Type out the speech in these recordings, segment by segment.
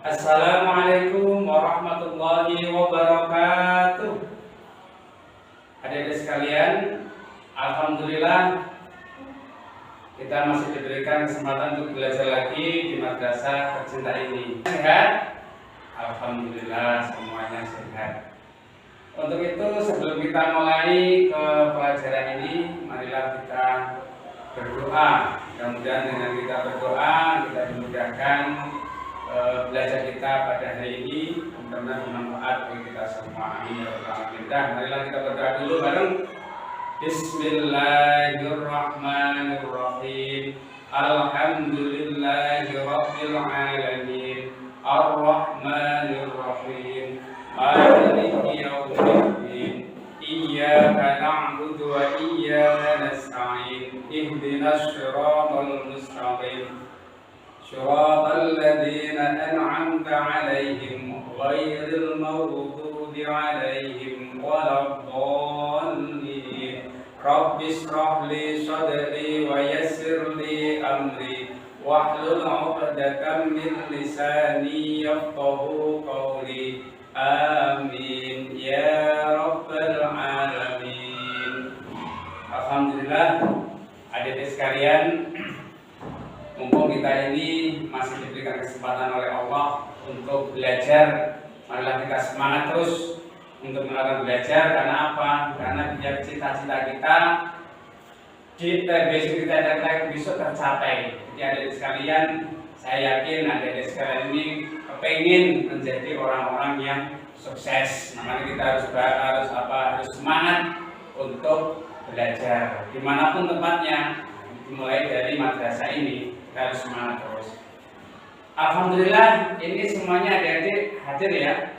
Assalamualaikum warahmatullahi wabarakatuh. Adik-adik sekalian, alhamdulillah kita masih diberikan kesempatan untuk belajar lagi di madrasah tercinta ini. Sehat? Alhamdulillah semuanya sehat. Untuk itu sebelum kita mulai ke pelajaran ini, marilah kita berdoa. Mudah-mudahan dengan kita berdoa kita dimudahkan belajar kita pada hari ini, mudah-mudahan bermanfaat bagi kita semua. Amin ya rabbal alamin. Marilah kita berdoa dulu bareng. Bismillahirrahmanirrahim. Alhamdulillahi rabbil alamin. Ar-Rahmanirrahim. Maliki yaumiddin. Iyyaka na'budu wa iyyaka nasta'in. Ihdinas shiratal mustaqim. صراط الذين أنعمت عليهم غير المغضوب عليهم ولا الضالين رب اشرح لي صدري ويسر لي أمري واحلل عقدة من لساني يفقهوا قولي آمين يا رب العالمين. Alhamdulillah, adik-adik sekalian, mumpung kita ini masih diberikan kesempatan oleh Allah untuk belajar, marilah kita semangat terus untuk melakukan belajar. Karena apa? Karena biar cita-cita kita di besok kita besok tercapai. Jadi adik-adik sekalian, saya yakin adik-adik sekalian ini kepengen menjadi orang-orang yang sukses. Makanya kita harus semangat untuk belajar dimanapun tempatnya, dimulai dari madrasah ini. Kita harus semangat terus. Alhamdulillah ini semuanya adik-adik hadir ya.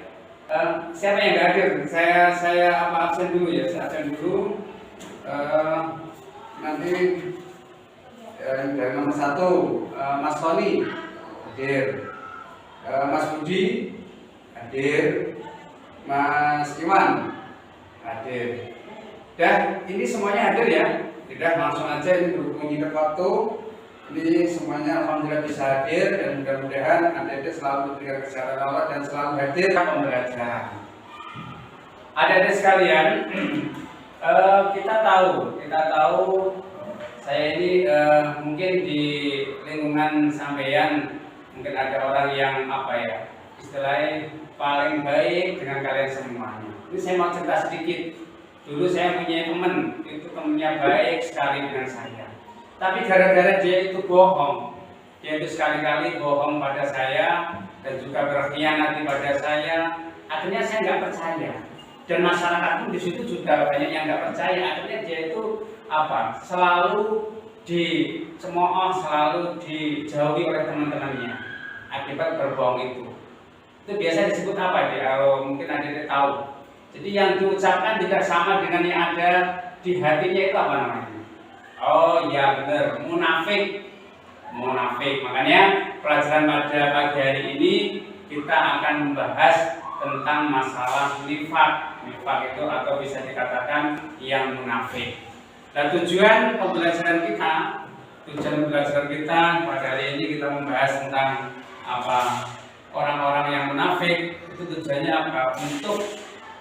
Siapa yang nggak hadir? Saya absen dulu ya. Saya absen dulu. Nanti dari nomor 1 Mas Tony hadir, Mas Budi hadir, Mas Iwan hadir. Dan ini semuanya hadir ya. Tidak langsung aja ini berhubung nyikat waktu. Ini semuanya alhamdulillah bisa hadir dan mudah-mudahan adik-adik selalu diberikan kesehatan Allah dan selalu hadir pembelajaran. Adik-adik sekalian, kita tahu saya ini mungkin di lingkungan sampeyan mungkin ada orang yang istilahnya paling baik dengan kalian semuanya. Ini saya mau cerita sedikit. Dulu saya punya teman, itu temannya baik sekali dengan saya. Tapi gara-gara dia itu bohong, dia itu sekali-kali bohong pada saya dan juga berkhianat pada saya. Akhirnya saya nggak percaya, dan masyarakat pun di situ juga banyak yang nggak percaya. Akhirnya dia itu selalu dicemooh, selalu dijauhi oleh teman-temannya akibat berbohong itu. Itu biasa disebut apa dia? Kalau mungkin ada tahu. Jadi yang diucapkan tidak sama dengan yang ada di hatinya, itu apa namanya? Oh ya benar, munafik. Makanya pelajaran pada pagi hari ini kita akan membahas tentang masalah nifak. Nifak itu atau bisa dikatakan yang munafik. Dan tujuan pembelajaran kita pada hari ini kita membahas tentang orang-orang yang munafik. Itu tujuannya apa? Untuk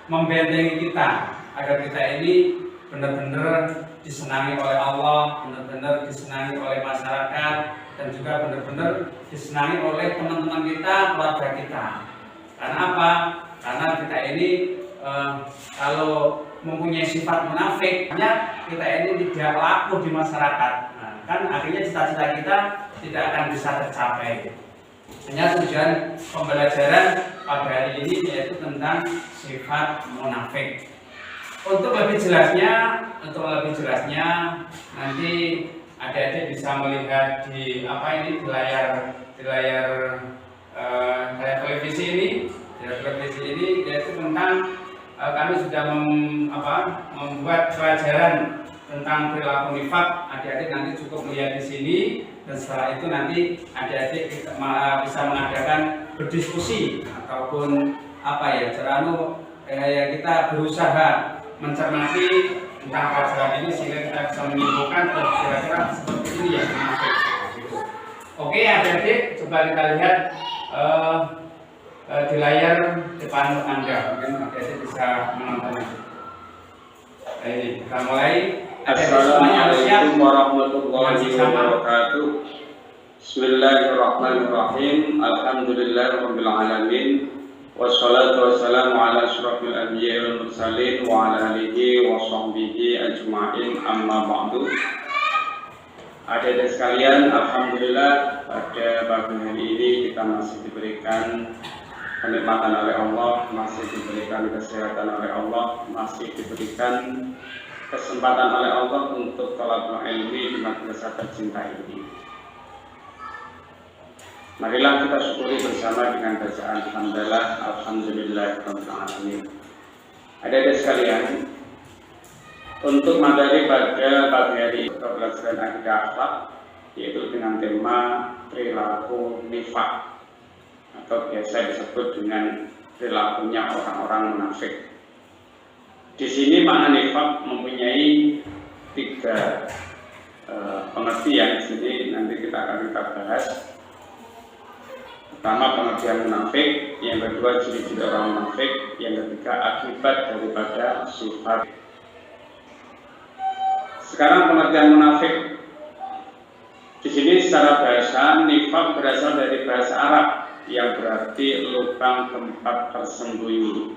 membentengi kita agar kita ini benar-benar disenangi oleh Allah, benar-benar disenangi oleh masyarakat, dan juga benar-benar disenangi oleh teman-teman kita, keluarga kita. Karena apa? Karena kita ini kalau mempunyai sifat munafik, kita ini tidak laku di masyarakat. Nah, kan akhirnya cita-cita kita tidak akan bisa tercapai. Hanya tujuan pembelajaran pada hari ini yaitu tentang sifat munafik. Untuk lebih jelasnya nanti adik-adik bisa melihat di layar televisi ini. Di televisi ini yaitu tentang kami sudah membuat pelajaran tentang perilaku nifak. Adik-adik nanti cukup melihat di sini, dan setelah itu nanti adik-adik bisa mengadakan berdiskusi ataupun kita berusaha mencermati tentang pelajaran ini sehingga kita bisa menyimpulkan kira-kira seperti ini ya. Oke adik-adik, coba kita lihat di layar depan Anda, mungkin adik-adik bisa menonton itu. Ini kita mulai. Assalamualaikum warahmatullahi wabarakatuh. Bismillahirrahmanirrahim. Alhamdulillahirabbil alamin. Wassalatu wassalamu ala asyrofil anbiya'i wal mursalin wa ala alihi wa sahbihi ajma'in, amma ba'du. Adik-adik sekalian, alhamdulillah pada pagi hari ini kita masih diberikan kenikmatan oleh Allah, masih diberikan kesehatan oleh Allah, masih diberikan kesempatan oleh Allah untuk thalabul ilmi di madrasah tercinta ini. Marilah kita syukuri bersama dengan bacaan hamdalah alhamdulillahirabbil alamin. Adik-adik sekalian, untuk materi pada pagi hari ini pelajaran akidah akhlak, yaitu dengan tema perilaku nifaq atau biasa disebut dengan perilakunya orang-orang munafik. Di sini makna nifaq mempunyai tiga pengertian. Di sini nanti kita akan bahas. Pertama, pengertian munafik, yang kedua ciri-ciri orang munafik, yang ketiga akibat daripada sifat. Sekarang pengertian munafik. Di sini secara bahasa nifaq berasal dari bahasa Arab yang berarti lubang tempat tersembunyi.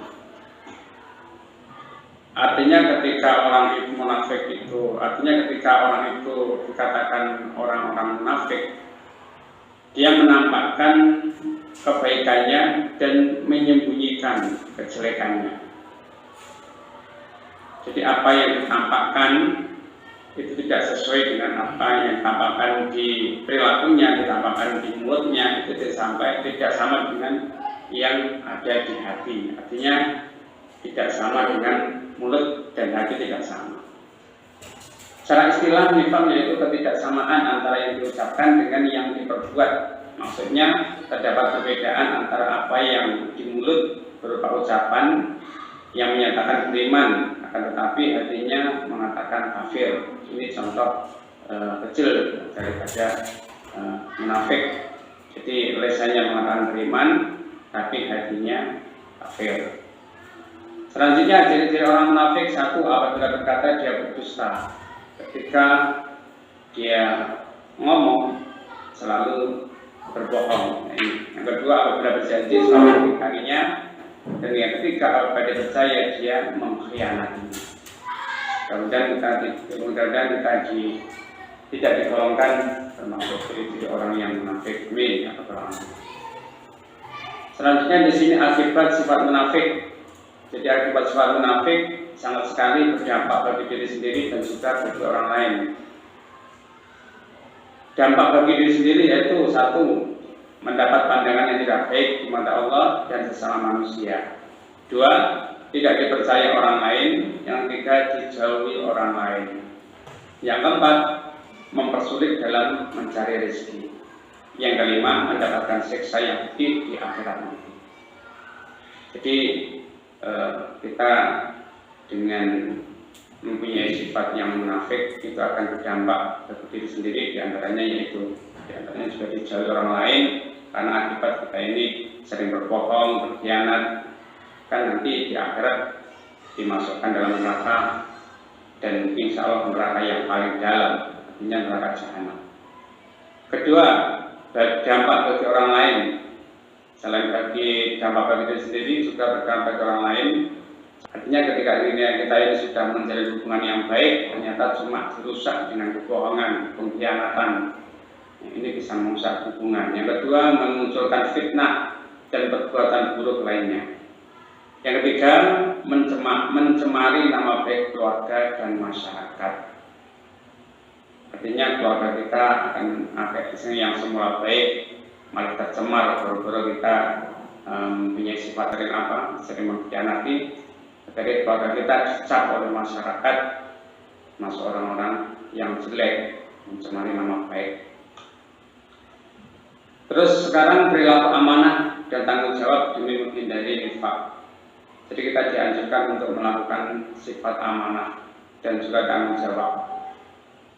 Artinya ketika orang itu munafik itu, artinya ketika orang itu dikatakan orang-orang munafik, dia menampakkan kebaikannya dan menyembunyikan kejelekannya. Jadi apa yang ditampakkan itu tidak sesuai dengan apa yang ditampakkan di perilakunya, ditampakkan di mulutnya, itu tidak sama dengan yang ada di hati. Artinya tidak sama dengan mulut dan hati, tidak sama. Secara istilah nifaq yaitu ketidaksamaan antara yang diucapkan dengan yang diperbuat. Maksudnya terdapat perbedaan antara apa yang di mulut berupa ucapan yang menyatakan beriman, akan tetapi hatinya mengatakan kafir. Ini contoh kecil daripada munafik. Jadi lisannya mengatakan beriman, tapi hatinya kafir. Selanjutnya ciri-ciri orang munafik, satu, apabila berkata dia berdusta. Ketika dia ngomong selalu berbohong. Yang kedua, apabila berjanji selalu mengingkarinya. Dan yang ketiga, apabila dia percaya dia mengkhianati. Kemudian kita tidak digolongkan termasuk ciri-ciri orang yang munafik atau orang. Selanjutnya di sini akibat sifat munafik. Jadi akibat sifat munafik sangat sekali berdampak bagi diri sendiri dan juga bagi orang lain. Dampak bagi diri sendiri yaitu satu, mendapat pandangan yang tidak baik di mata Allah dan sesama manusia. Dua, tidak dipercaya orang lain. Yang tiga, dijauhi orang lain. Yang keempat, mempersulit dalam mencari rezeki. Yang kelima, mendapatkan siksa yang pedih di akhirat nanti. Jadi kita dengan mempunyai sifat yang munafik itu akan berdampak bagi diri sendiri, diantaranya juga dijauhi orang lain, karena akibat kita ini sering berbohong, berkhianat, kan nanti di akhirat dimasukkan dalam neraka, dan insya Allah neraka yang paling dalam, artinya neraka jahanam. Kedua, dampak bagi orang lain. Selain bagi dampak bagi diri sendiri, juga berdampak bagi orang lain. Artinya ketika kita ini sudah menjalin hubungan yang baik, ternyata cuma dirusak dengan kebohongan, pengkhianatan. Ini bisa merusak hubungan. Yang kedua, memunculkan fitnah dan perbuatan buruk lainnya. Yang ketiga, mencemari nama baik keluarga dan masyarakat. Artinya keluarga kita akan ada yang semula baik, malah tercemar gara-gara kita punya sifat sering mengkhianati. Dari keluarga kita dicap oleh masyarakat, masuk orang-orang yang jelek, mencemari nama baik. Terus sekarang perilaku amanah dan tanggung jawab demi menghindari nifaq. Jadi kita dianjurkan untuk melakukan sifat amanah dan juga tanggung jawab.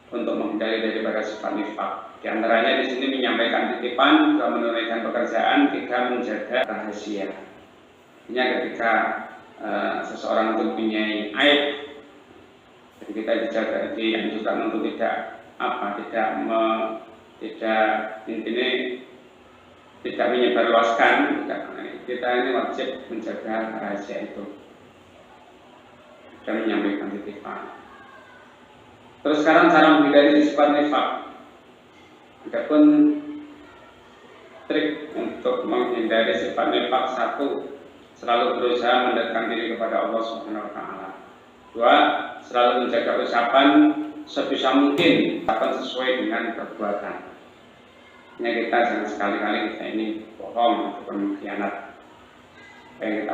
untuk menghindari daripada sifat nifak. Di antaranya di sini menyampaikan titipan, juga menunaikan pekerjaan, tiga menjaga rahasia. Ini ketika seseorang itu punya aib, jadi kita dianjurkan untuk tidak menyebarluaskan. Kita ini wajib menjaga rahasia itu dan menyampaikan titipan. Terus sekarang cara menghindari sifat nifak. Adapun trik untuk menghindari sifat nifak: 1. Selalu berusaha mendekatkan diri kepada Allah Subhanahu wa taala. 2. Selalu menjaga ucapan sebisa mungkin akan sesuai dengan perbuatan. Ini kita jangan sekali-kali kita ini bohong ataupun mengkhianat. Apa yang kita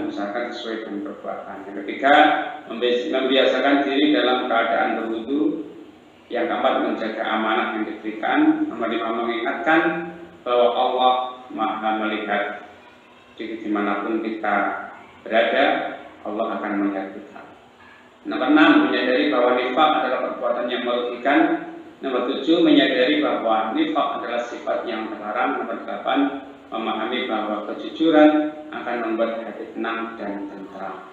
usahakan sesuai dengan perbuatan. Yang ketiga, membiasakan diri dalam keadaan berwudu. Yang keempat, menjaga amanah yang diberikan. Nomor 5, mengingatkan bahwa Allah Maha melihat. Jadi dimanapun kita berada, Allah akan melihat kita. Nomor 6, menyadari bahwa nifak adalah perbuatan yang merugikan. Nomor 7, menyadari bahwa nifak adalah sifat yang terlarang. Nomor 8, memahami bahwa kejujuran akan membuat hati tenang dan tentram.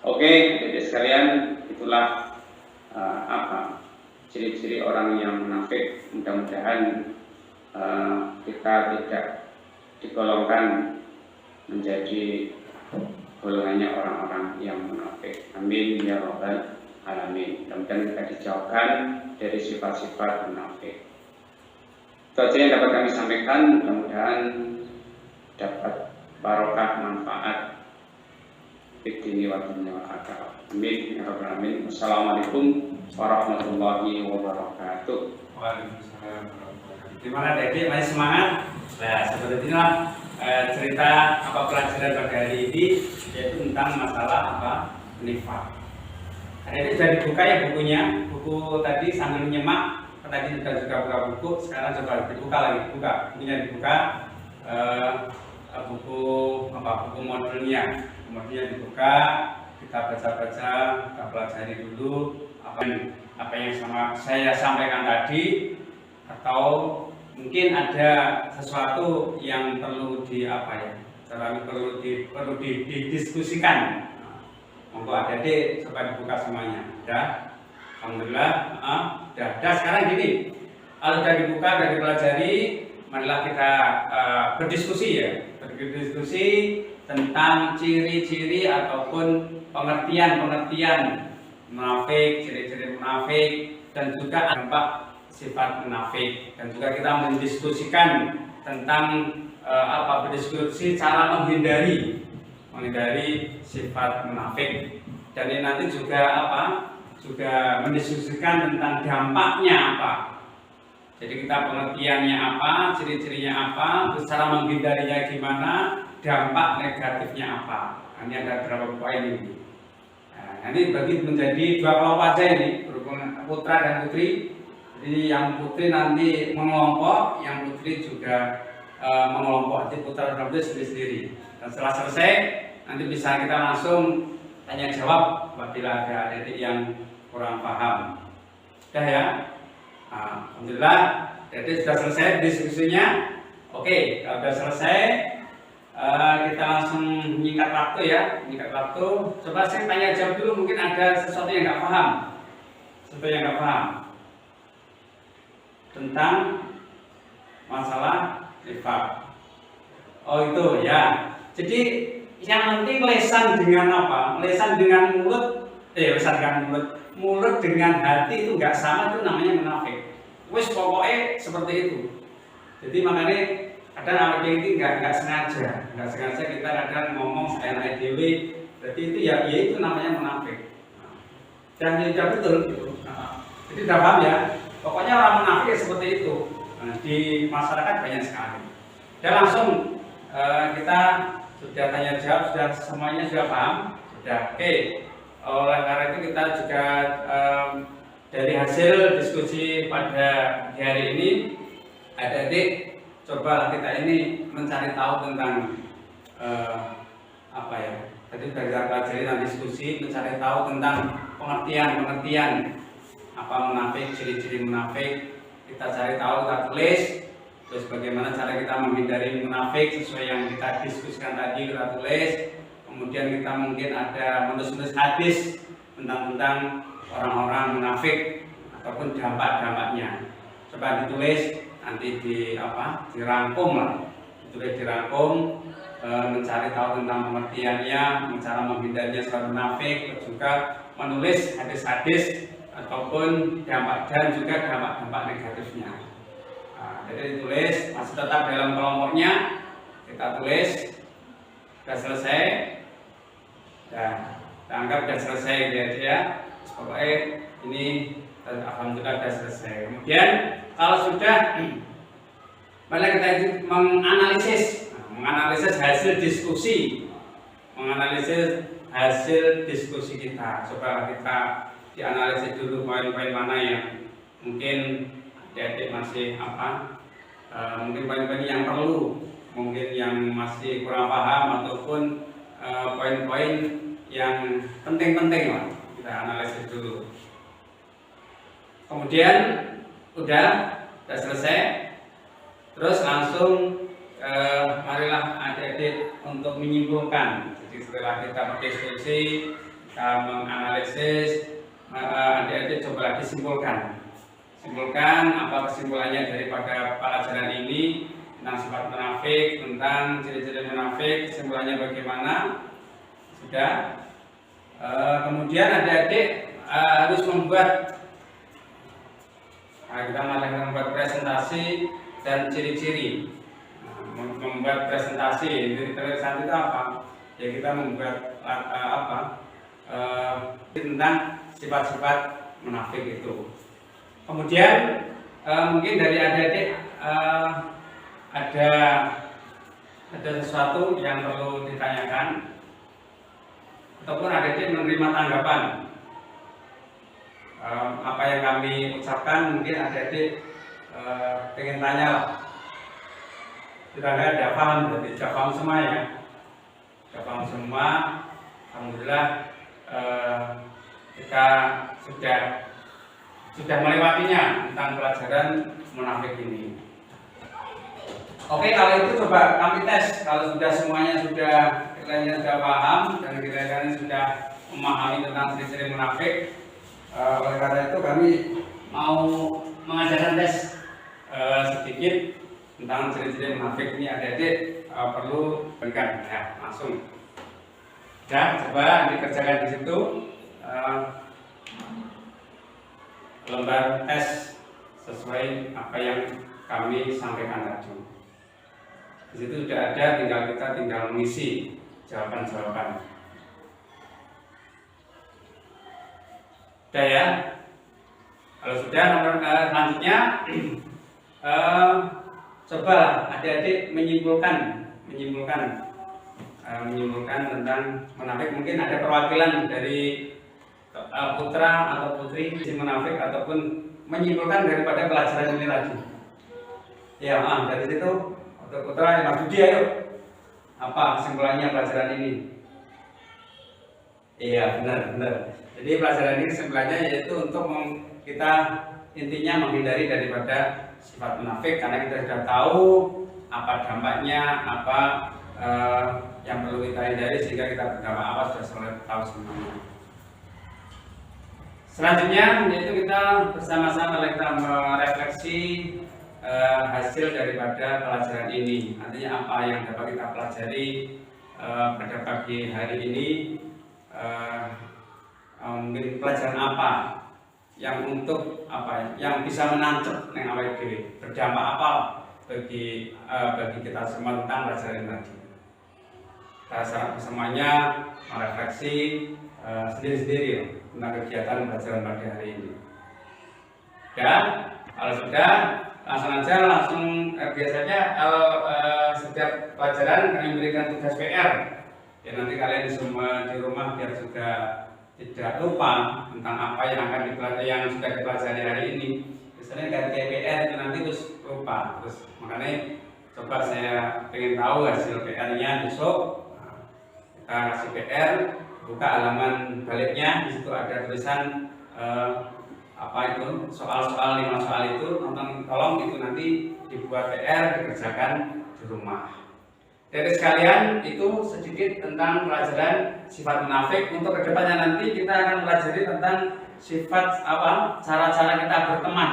Oke, jadi sekalian, itulah ciri-ciri orang yang munafik. Mudah-mudahan kita tidak digolongkan menjadi golongannya orang-orang yang munafik. Amin ya rabbal alamin. Mudah-mudahan kita dijauhkan dari sifat-sifat munafik. Itu aja yang dapat kami sampaikan. Mudah-mudahan dapat barokah manfaat fid-dini wa dunya wal akhirah. Amin ya rabbal alamin. Wassalamualaikum warahmatullahi wabarakatuh. Waalaikumsalam warahmatullahi wabarakatuh. Gimana Dede, masih semangat? Nah, seperti inilah cerita pelajaran pada hari ini, yaitu tentang masalah nifak. Ini sudah dibuka ya bukunya, buku tadi sambil menyimak. Tadi kita juga buka buku, sekarang coba dibuka lagi, bukunya dibuka, buku modulnya dibuka, kita baca-baca, kita pelajari dulu apa yang saya sampaikan tadi, atau mungkin ada sesuatu yang perlu didiskusikan. Monggo adik-adik coba dibuka semuanya. Ya, alhamdulillah. Sekarang gini, kalau sudah dibuka dan dipelajari, marilah kita berdiskusi tentang ciri-ciri ataupun pengertian munafik, ciri-ciri munafik, dan juga dampak sifat munafik. Dan juga kita mendiskusikan tentang berdiskusi cara menghindari sifat munafik. Dan ini nanti juga juga mendiskusikan tentang dampaknya apa. Jadi kita pengertiannya apa, ciri-cirinya apa, terus cara menghindarinya gimana, dampak negatifnya apa. Ini ada beberapa poin ini. Nah, ini bagi menjadi dua kelompok aja ini, berhubung putra dan putri. Jadi yang putri nanti mengelompok, yang putri juga mengelompok. Jadi putra dan putri sendiri-sendiri. Dan setelah selesai, nanti bisa kita langsung tanya jawab apabila ada adik yang kurang paham. Sudah ya? Alhamdulillah, jadi sudah selesai diskusinya. Oke, kalau sudah selesai, kita langsung menyikat waktu ya. Coba saya tanya jawab dulu, mungkin ada sesuatu yang nggak paham. Tentang masalah nifak. Oh itu ya. Jadi yang penting lesan dengan apa? Lesan dengan mulut. Mulut dengan hati itu nggak sama, itu namanya munafik. Wis pokoknya seperti itu. Jadi makanya kadang awak ini nggak sengaja kita kadang ngomong seenak dewe. Berarti itu ya itu namanya munafik. Dan tidak betul gitu. Jadi udah paham ya. Pokoknya orang munafik ya seperti itu. Di masyarakat banyak sekali. Dan langsung kita sudah tanya jawab, sudah semuanya sudah paham, sudah oke. Oleh karena itu kita juga dari hasil diskusi pada hari ini, adik-adik coba kita ini mencari tahu tentang Tadi dari pelajari dan diskusi, mencari tahu tentang pengertian apa munafik, ciri-ciri munafik, kita cari tahu, kita tulis. Terus bagaimana cara kita menghindari munafik sesuai yang kita diskusikan tadi, kita tulis. Kemudian kita mungkin ada menulis hadis tentang orang-orang munafik ataupun dampak-dampaknya. Coba ditulis, nanti dirangkum lah, ditulis dirangkum, mencari tahu tentang pengertiannya, cara menghindarinya seorang munafik, juga menulis hadis-hadis ataupun dampak dan juga dampak-dampak negatifnya. Jadi ditulis, masih tetap dalam kelompoknya, kita tulis, sudah selesai, dan anggap sudah selesai ya. Pokoknya ini alhamdulillah sudah selesai. Kemudian kalau sudah, mari kita menganalisis hasil diskusi, kita. Coba kita dianalisis dulu poin-poin mana yang mungkin adik-adik masih mungkin poin-poin yang perlu, mungkin yang masih kurang paham, ataupun poin-poin yang penting-penting lah, kita analisis dulu. Kemudian udah selesai, terus langsung marilah adik-adik untuk menyimpulkan. Jadi setelah kita berdiskusi, kita menganalisis, adik-adik coba disimpulkan. Simpulkan apa kesimpulannya daripada pelajaran ini tentang sifat munafik, tentang ciri-ciri munafik, kesimpulannya bagaimana? Sudah. Kemudian adik-adik harus membuat, kita membuat presentasi dan ciri-ciri. Membuat presentasi, jadi tulisan itu apa? Ya kita membuat tentang sifat-sifat munafik itu. Kemudian mungkin dari adik-adik ada sesuatu yang perlu ditanyakan, ataupun adik-adik menerima tanggapan apa yang kami ucapkan. Mungkin adik-adik pengen tanya lah. Sudah ada paham, jadi sudah paham semua ya. Sudah paham semua. Alhamdulillah kita sudah melewatinya tentang pelajaran munafik ini. Oke, kalau itu coba kami tes. Kalau sudah semuanya kalian sudah paham dan kalian sudah memahami tentang ciri-ciri munafik, oleh karena itu kami mau mengajarkan tes sedikit tentang ciri-ciri munafik ini. Adik-adik perlu berikan ya, langsung. Ya, coba dikerjakan di situ. Lembar tes sesuai apa yang kami sampaikan tadi. Di situ sudah ada, kita tinggal mengisi jawaban-jawaban. Sudah ya? Kalau sudah, nomor selanjutnya coba adik-adik menyimpulkan tentang munafik. Mungkin ada perwakilan dari putra atau putri si munafik, ataupun menyimpulkan daripada pelajaran ini tadi. Ya, dari situ untuk putra Mas Budi, ayo. Apa kesimpulannya pelajaran ini? Iya, benar. Jadi pelajaran ini kesimpulannya yaitu untuk kita intinya menghindari daripada sifat munafik, karena kita sudah tahu apa dampaknya, apa yang perlu kita hindari sehingga kita berdampak apa sudah tahu semuanya. Selanjutnya yaitu kita bersama-sama merefleksi hasil daripada pelajaran ini. Artinya apa yang dapat kita pelajari pada pagi hari ini, mungkin pelajaran apa yang yang bisa menancap yang awal diri, berdampak apa bagi kita semua tentang pelajaran tadi. Kita semuanya merefleksi sendiri-sendiri tentang kegiatan pelajaran pada hari ini. Ya, kalau sudah langsung biasanya kalau setiap pelajaran kami berikan tugas PR. Ya, nanti kalian semua di rumah biar juga tidak lupa tentang apa yang akan yang sudah dipelajari hari ini. Misalnya ganti PR itu nanti terus lupa. Terus makanya coba saya ingin tahu hasil PR-nya besok. Kita kasih PR, buka halaman baliknya, di situ ada tulisan apa itu soal-soal 5 soal itu, tolong itu nanti dibuat PR, dikerjakan di rumah. Dari sekalian itu sedikit tentang pelajaran sifat munafik. Untuk kedepannya nanti kita akan pelajari tentang sifat apa, cara-cara kita berteman.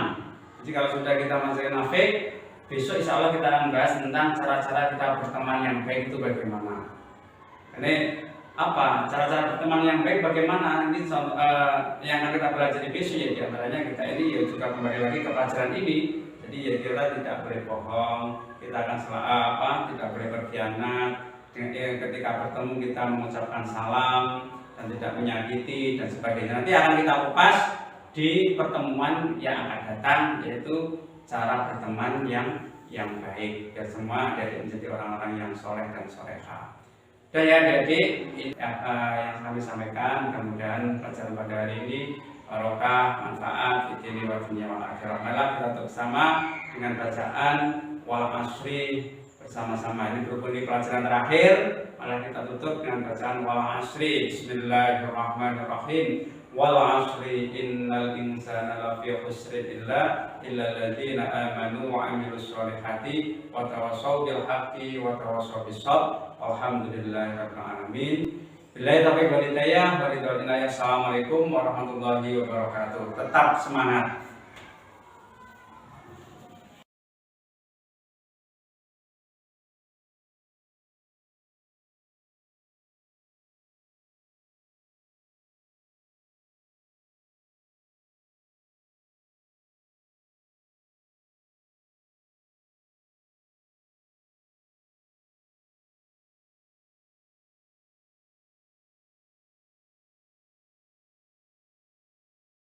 Jadi kalau sudah kita masuk munafik, besok insya Allah kita akan bahas tentang cara-cara kita berteman yang baik itu bagaimana. Ini apa cara-cara berteman yang baik bagaimana, ini yang akan kita pelajari besok ya. Diantaranya kita ini ya juga kembali lagi ke pelajaran ini. Jadi ya kita tidak boleh bohong, kita akan tidak boleh berkhianat, ketika bertemu kita mengucapkan salam dan tidak menyakiti dan sebagainya. Nanti akan kita kupas di pertemuan yang akan datang, yaitu cara berteman yang baik biar semua dari menjadi orang-orang yang soleh dan soleha. Dan ya adik-adik, yang kami sampaikan, mudah-mudahan pelajaran pada hari ini barokah, manfaat, ini wa dunya wal akhirah. Marilah kita bersama dengan bacaan wal asri bersama-sama. Ini berhubung di pelajaran terakhir, malah kita tutup dengan bacaan wal asri. Bismillahirrahmanirrahim. Wal asri innal insana lafi khusrin illa alladziina aamanu wa 'amilus sholihati wa tawassaw bil haqqi wa tawassaw bis sabr. Alhamdulillahirabbil alamin. Billahi taufiq wal hidayah. Assalamualaikum warahmatullahi wabarakatuh. Tetap semangat.